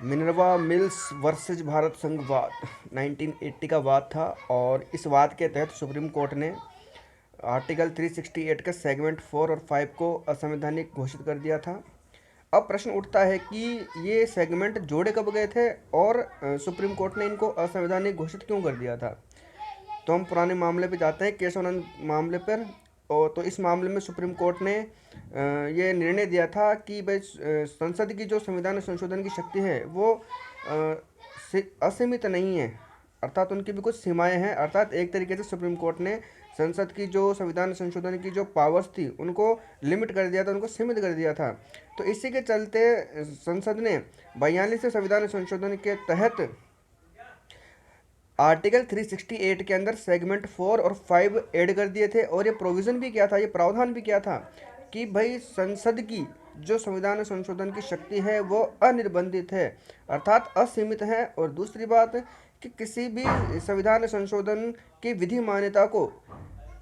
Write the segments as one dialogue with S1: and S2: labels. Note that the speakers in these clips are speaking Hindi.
S1: मिनर्वा मिल्स वर्सेज भारत संघ वाद 1980 का वाद था। और इस वाद के तहत सुप्रीम कोर्ट ने आर्टिकल 368 के सेगमेंट 4 और 5 को असंवैधानिक घोषित कर दिया था। अब प्रश्न उठता है कि ये सेगमेंट जोड़े कब गए थे और सुप्रीम कोर्ट ने इनको असंवैधानिक घोषित क्यों कर दिया था। तो हम पुराने मामले पे जाते हैं, केशवानंद मामले पर। और तो इस मामले में सुप्रीम कोर्ट ने ये निर्णय दिया था कि भाई संसद की जो संविधान संशोधन की शक्ति है वो असीमित नहीं है, अर्थात उनकी भी कुछ सीमाएं हैं। अर्थात एक तरीके से सुप्रीम कोर्ट ने संसद की जो संविधान संशोधन की जो पावर्स थी उनको लिमिट कर दिया था, उनको सीमित कर दिया था। तो इसी के चलते संसद ने 42 संविधान संशोधन के तहत आर्टिकल 368 के अंदर सेगमेंट 4 और 5 ऐड कर दिए थे। और ये प्रोविज़न भी क्या था, ये प्रावधान भी क्या था कि भाई संसद की जो संविधान संशोधन की शक्ति है वो अनिर्बंधित है, अर्थात असीमित है। और दूसरी बात कि किसी भी संविधान संशोधन की विधि मान्यता को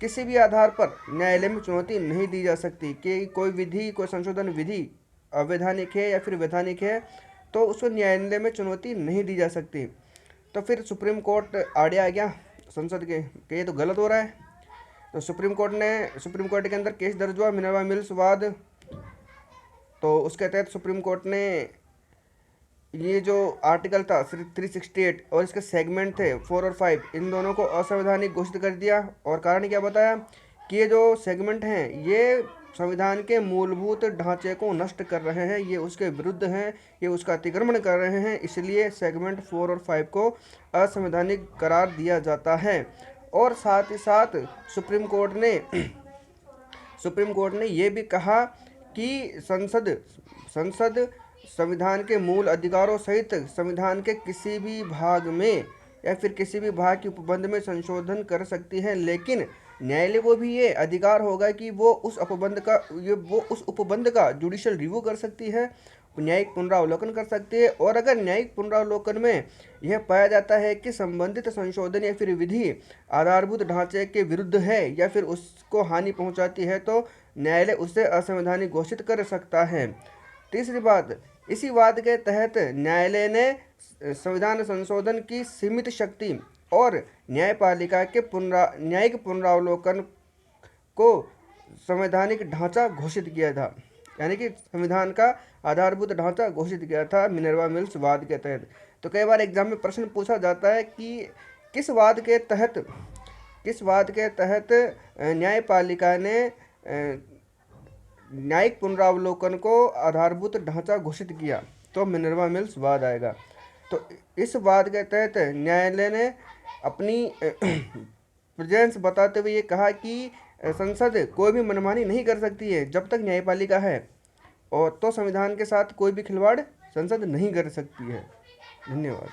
S1: किसी भी आधार पर न्यायालय में चुनौती नहीं दी जा सकती कि कोई विधि, कोई संशोधन विधि अवैधानिक है या फिर वैधानिक है तो उसको न्यायालय में चुनौती नहीं दी जा सकती। तो फिर सुप्रीम कोर्ट आड़े आ गया संसद के कि ये तो गलत हो रहा है। तो सुप्रीम कोर्ट के अंदर केस दर्ज हुआ, मिनर्वा मिल्स वाद। तो उसके तहत सुप्रीम कोर्ट ने ये जो आर्टिकल था 368 और इसके सेगमेंट थे 4 और 5, इन दोनों को असंवैधानिक घोषित कर दिया। और कारण क्या बताया कि ये जो सेगमेंट हैं ये संविधान के मूलभूत ढांचे को नष्ट कर रहे हैं, ये उसके विरुद्ध हैं, ये उसका अतिक्रमण कर रहे हैं, इसलिए सेगमेंट 4 और 5 को असंवैधानिक करार दिया जाता है। और साथ ही साथ सुप्रीम कोर्ट ने ये भी कहा कि संसद संविधान के मूल अधिकारों सहित संविधान के किसी भी भाग में या फिर किसी भी भाग के उपबंध में संशोधन कर सकती है, लेकिन न्यायालय को भी ये अधिकार होगा कि वो उस उपबंध का जुडिशियल रिव्यू कर सकती है, न्यायिक पुनरावलोकन कर सकती है। और अगर न्यायिक पुनरावलोकन में यह पाया जाता है कि संबंधित संशोधन या फिर विधि आधारभूत ढांचे के विरुद्ध है या फिर उसको हानि पहुंचाती है तो न्यायालय उसे असंवैधानिक घोषित कर सकता है। तीसरी बात, इसी वाद के तहत न्यायालय ने संविधान संशोधन की सीमित शक्ति और न्यायपालिका के न्यायिक पुनरावलोकन को संवैधानिक ढांचा घोषित किया था, यानी कि संविधान का आधारभूत ढांचा घोषित किया था मिनर्वा मिल्स वाद के तहत। तो कई बार एग्जाम में प्रश्न पूछा जाता है कि किस वाद के तहत न्यायपालिका ने न्यायिक पुनरावलोकन को आधारभूत ढांचा घोषित किया, तो मिनर्वा मिल्स वाद आएगा। तो इस वाद के तहत न्यायालय ने अपनी प्रेजेंस बताते हुए ये कहा कि संसद कोई भी मनमानी नहीं कर सकती है जब तक न्यायपालिका है, और तो संविधान के साथ कोई भी खिलवाड़ संसद नहीं कर सकती है। धन्यवाद।